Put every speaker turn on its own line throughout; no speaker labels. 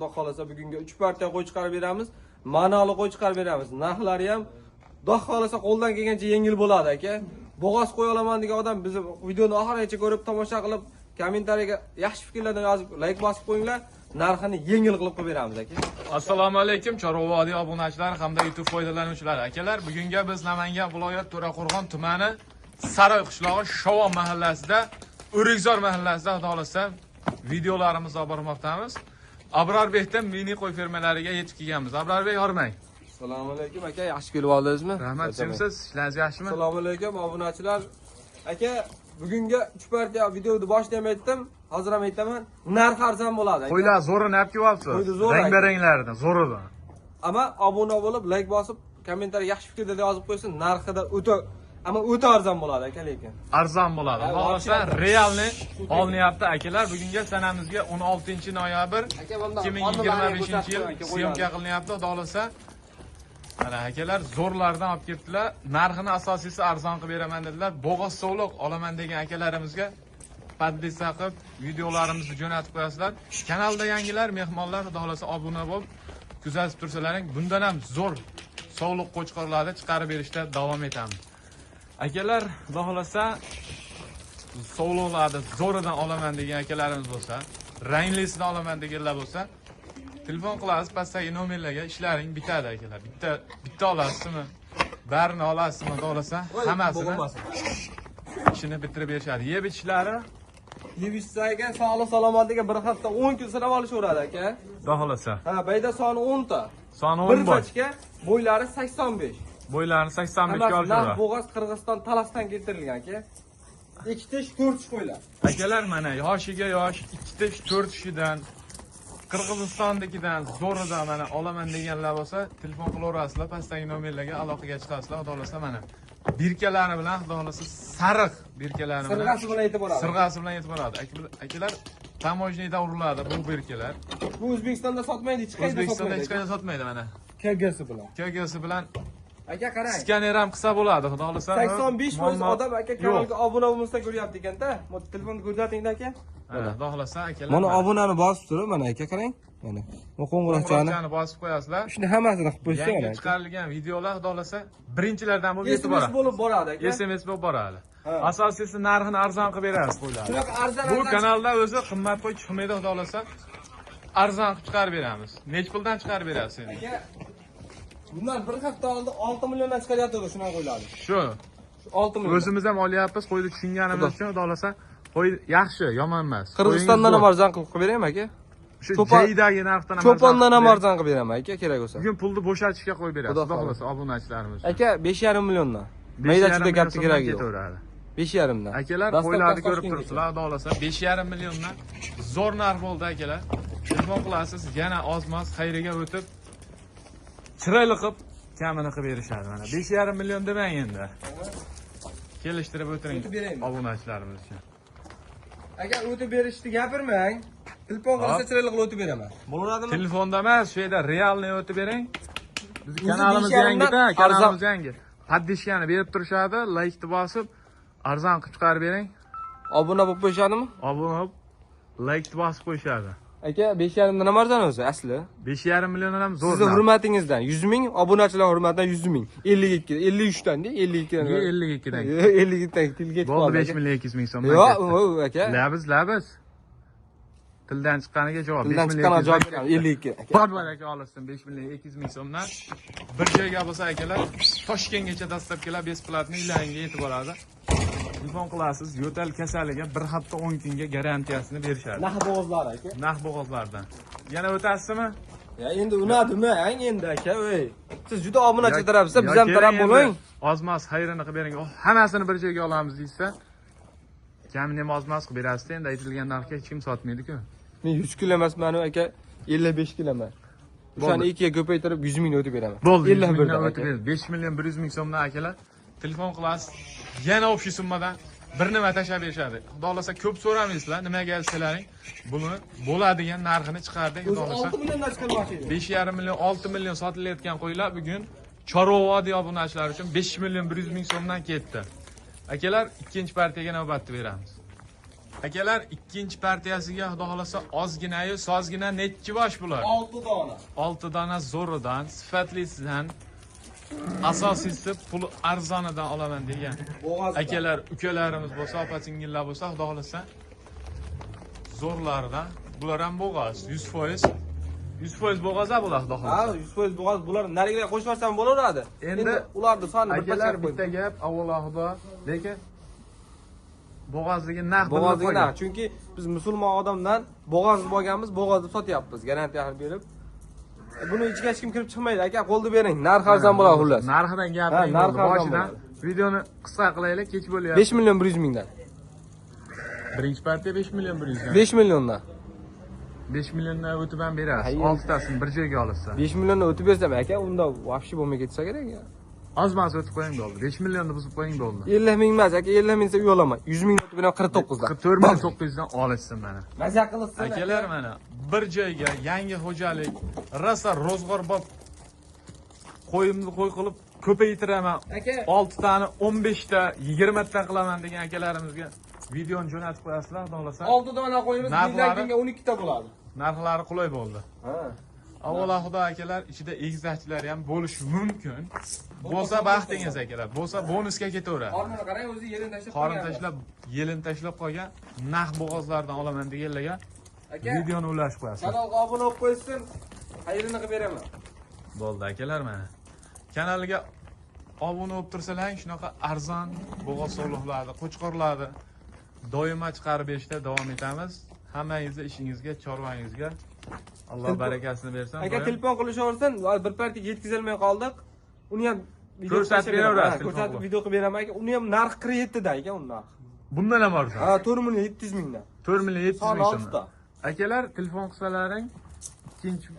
Xudo xolasa bugunga 3 partiya qo'y chiqarib beramiz. Ma'noli qo'y chiqarib beramiz. Narxlari ham Xudo xolasa qo'ldan kelgancha yengil bo'ladi aka. Bo'g'oz qo'y olaman degan odam bizni videoni oxirigacha ko'rib tomosha qilib, kommentariyaga yaxshi fikrlarni yozib, like bosib qo'yinglar. Narxini yengil qilib beramiz aka.
Assalomu alaykum Chorva vodiy obunachilar hamda YouTube foydalanuvchilari. Akalar, bugunga biz Namangan viloyat To'raqo'rg'on tumani Saroy qishlog'i Shovon mahallasida, O'rikzor mahallasida xolasa videolarimizni olib bormoqdamiz. Abrarbekdan mini qo'y fermalariga yetib kelganmiz. Abrarbek, yormang.
Assalomu alaykum aka, yaxshi kelib oldingizmi?
Rahmat, sizsiz? Ishlaringiz yaxshimi?
Assalomu alaykum obunachilar. Aka, bugunga 3 partiya videoni boshlab aytdim. Hozir ham aytaman, narx arzon bo'ladi aka.
Qo'ylar zo'rini olib kelyapsiz. Rang-baranglardan, zo'ridan.
Ammo obuna bo'lib, like bosib, kommentariy yaxshi fikrda yozib qo'ysin. Narxida o'ta arzon bo'ladi aka, lekin.
Arzon bo'ladi. Xohlasa realni olinyapti akalar. Bugunga sanamizga 16-noyabr 2025-yil syomka qilinyapti. Xohlasa mana akalar zo'rlardan olib kelibdilar. Narxini asosiysi arzon qilib beraman dedilar. Bo'g'oz sovliq olaman degan akalarimizga podpisa qilib videolarimizni jo'natib qo'yasizlar. Kanalda yangilar, mehmonlar xohlasa obuna bo'lib kuzatib tursalaring, bundan ham zo'r sovliq qo'chqorlarni chiqarib berishda davom etamiz. Akalar, xohlasa sovliqlarni zo'ridan olaman degan akalarimiz bo'lsa, ranglisidan olaman deganlar bo'lsa, telefon qilasiz, pastdagi nomerlarga ishlaring bitadi akalar. Bitta olasizmi? Barini olasizmi? Xohlasa hammasini ishini bitirib berishadi. Yeb ichishlari
Yevishsaga sog'lik salomatligiga bir hafta 10 kun sinab olishaveradi aka.
Xohlasa.
Ha, bayda soni 10 ta.
Soni 10 bor.
Bir bo'ylari 85.
Bo'ylarini 85 ga olishadi.
Bo'g'oz Qirg'iziston Talasdan keltirilgan aka. 2 tish 4 tish qo'ylar.
Akalar, mana yoshiga yosh 2 tish 4 tishidan Qirg'izistondagidan zo'ridan mana olaman deganlar bo'lsa, telefon qilaverasizlar, pastdagi nomerlarga aloqaga chiqasizlar. Xohlasa mana birkalari bilan, xohlasa sariq birkalari bilan
Sirg'asi bilan yetib boradi.
Sirg'asi bilan yetib boradi. Akalar, tamojniyda uriladi bu birkalar.
Bu O'zbekistonda sotmaydi, hech qayerda
O'zbekistonda
sotmaydi.
hech qayerda sotmaydi mana.
KG'si bilan.
KG'si bilan
Aka qarang.
skaner ham qilsa bo'ladi, xudo xolasa.
85% odam aka kanalga obuna bo'lmasa ko'ryapti ekanda. Telefonni ko'rsatingda aka.
Mana, xudo xolasa akalar.
Mana obunani bosib turib, mana aka qarang. Mana. Bu qo'ng'iroqchani
bosib qo'yasizlar.
shuni hammasini qilib qo'ysa mana.
Yangi chiqarilgan videolar xudo xolasa birinchilardan bo'lib yetib
SMS bo'lib boradi aka.
SMS bo'lib boradi. Asosiysi narxini arzon qilib beramiz qo'ylarni.
Shunaqa arzon.
Bu kanalda o'zi qimmat qo'y chiqmaydi, xudo xolasa. Arzon qilib chiqarib beramiz. Nech puldan chiqarib berasiz endi?
Aka, bundan bir hafta oldin 6 milliondan chiqaryapti shunaqa qo'ylarni.
Shu.
6 million.
O'zimiz ham olyapmiz, qo'yni tushunganimiz uchun xudo xolasa qo'y yaxshi, yomon emas.
Qirg'izistondan ham arzon qilib beraymi aka?
Shu joydagi narxdan ham
Cho'pondan ham arzon qilib beraman aka, kerak bo'lsa.
Bugun pulni bo'shatishga qo'yib beramiz, xudo xolasa obunachilarimiz.
Aka 5,5 milliondan. Mayda-chuda gapni keragi yo'q. 5,5 dan.
Akalar, qo'ylarni ko'rib turibsizlar, xudo xolasa 5,5 milliondan zo'r narx bo'ldi akalar. Telefon qilasiz, yana ozmoz xayriga o'tib chiroyli qilib kamini qilib berishadi mana. 5,5 million demang endi. Kelishtirib o'tiring obunachilarimiz uchun.
Aka o'tib berishni gapirmang. Telefon qilsa chiroyli qilib o'tib beraman. Bo'ladimi?
Telefonda emas, shu yerda realni o'tib bering. Bizning kanalimiz yangi-da, kanalimiz yangi. Podpishkani berib turishadi, like bosib, arzon qilib chiqarib bering.
Obuna bo'lib qo'yishadimi?
Obuna bo'lib, like bosib qo'yishadi.
Aka 5,5 dan ham arzon o'zi asli.
5,5 milliondan ham zo'r.
Sizning hurmatingizdan 100 ming, obunachilar hurmatidan 100 ming. 52, 53 dan, 52 dan.
52 dan.
52 dan tilga ketib
bo'ldi 5 million 200 ming so'm.
Yo'q, aka.
Labis. Tildan chiqqaniga javob. 5
Tildan chiqqaniga javob beraman. 52 aka.
Baraka olsin 5 million 200 ming so'mdan. Bir joyga bo'lsa akalar, Toshkentgacha dastlabkilar besplatni ilangiga yetib boradi. Telefon qilasiz, yo'tal kasaliga bir hafta 10 kunga garantiyasini berishadi.
Naq bo'g'ozlar aka.
Naq bo'g'ozlardan. Yana o'tasizmi?
Ya endi unadimi? Endi aka, o'y. Siz juda obunachi tarafsiz, biz ham taraf bo'ling.
Ozmas xayrini qilib bering. Hammasini bir joyga olamiz deysa, kamini ham ozmas qilib berasiz. Endi aytilgan narxga hech kim sotmaydi-ku. Men 100 kilo emasman aka, 55 kiloman. O'shani 2 ga ko'paytirib 100 ming o'tib beraman. 51 dan o'tib beradi. 5 million 100 ming so'mdan akalar. Telefon qilasiz. Yana o'sha summadan bir nima tashlab berishadi. Xudo xolasa ko'p so'ramaysizlar, nimaga alsalaring, buni bo'ladigan narxini chiqardik. Xudo xolasa
6 milliondan chiqarmoqchi edi.
5,5 million, 6 million sotilayotgan qo'ylar bugun Chorva vodiy obunachilari uchun 5 million 100 ming so'mdan ketdi. Akalar, ikkinchi partiyaga navbatni beramiz. Akalar, ikkinchi partiyasiga xudo xolasa ozgina-yu sozgina nechi bosh bular?
6 dona.
6 dona zo'ridan, sifatlisidan, asosiysi pul arzonidan olaman degan.
Bo'g'azdan.
Akalar, ukalarimiz bo'lsa, opa-singillar bo'lsa, xudo xolasa zo'rlardan. Bular ham bo'g'az, 100%. 100% bo'g'az bular, xudo
Ha,
xolasa.
100% bo'g'az. Bular nariga qo'shib yuborsam bo'laveradi.
Endi
ularni soni bir
akalar
parcha
bitta gap, avvalo xudo, lekin bo'g'azligi naq
bo'g'azga naq. Chunki biz musulmon odamdan bo'g'az bo'lganmiz, bo'g'azni sotyapmiz, garantiya berib. Buni ichiga hech kim kirib chiqmaydi. Aka, qo'lni bering. Narx arzon bo'ladi xullas.
Narxidan gapiring.
narxi arzon
Boshidan
bo'ladi.
videoni qisqa qilaylik, kech bo'lyapti.
5 million 100 mingdan.
Birinchi partiya 5 million 100
5 milliondan.
5 milliondan o'tib ham berasiz.
Hayır.
6 tasini bir joyga olsa.
5 milliondan o'tib bersam aka, unda vobshe bo'lmay ketsa kerak ya.
Ozmas o'tib qo'ying bo'ldi. 5 millionni buzib qo'ying bo'ldi.
50 ming emas aka, 50 ming desa uy olaman. 100 ming o'tib bilan 49 dan.
4900 dan olishsin mana.
Maza qilsin.
Akalar mana bir joyga yangi xo'jalik, rosa ro'zg'or bo'lib qo'yimni qo'y qilib ko'paytiraman.
Aka,
6 tani, 15 ta, 20 ta qilaman degan akalarimizga videoni jo'natib qo'yasizlar, xudo xolasa.
6 dona qo'yimiz, bizdan keyin 12 ta bo'ladi.
Narxlari qulay bo'ldi.
Ha.
Avvalo xudo akalar, ichida egizakchilar ham bo'lishi mumkin. Bo'lsa baxtingiz akalar, bo'lsa bonusga ketaveradi.
Qornini qarang, o'zi yerini tashlab
Qorin
qo'ygan.
tashlab, yelin tashlab qolgan naq bo'g'ozlardan olaman deganlarga
Aka,
videoni ulashib qo'yasiz.
kanalga obuna bo'lib qo'ysin, xayrini qilib beraman.
Bo'ldi akalar mana. Kanalga obuna bo'lib tursalar, shunaqa arzon bo'g'oz sog'liqlarni, qo'chqorlarni doimo chiqarib berishda davom etamiz. Hammangizga, ishingizga, chorvangizga Alloh barakasini bersin.
Aka, telefon qilishaversin, bir partiya yetkazolmay qoldik. Uni ham
Ko'rsatib beraverasiz,
ko'rsatib video qilib beraman aka. Uni ham narxi 47 dan aka, uni narxi.
Bundan ham arzon.
Ha, 4 million 700 mingdan.
4 million 700
Son
ming
6 ta.
so'm. Akalar, telefon qilsalaring,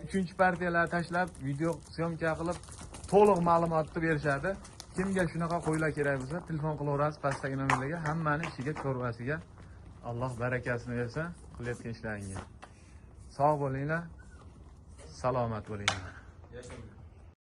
uchinchi partiyalar tashlab, video syomka qilib, to'liq ma'lumotni berishadi. Kimga shunaqa qo'ylar kerak bo'lsa, telefon qilaverasiz pastdagi nomerlarga, hammani ishiga, chorvasiga Alloh barakasini bersin, qilayotgan ishlaringizga. Sog' bo'linglar, salomat bo'linglar.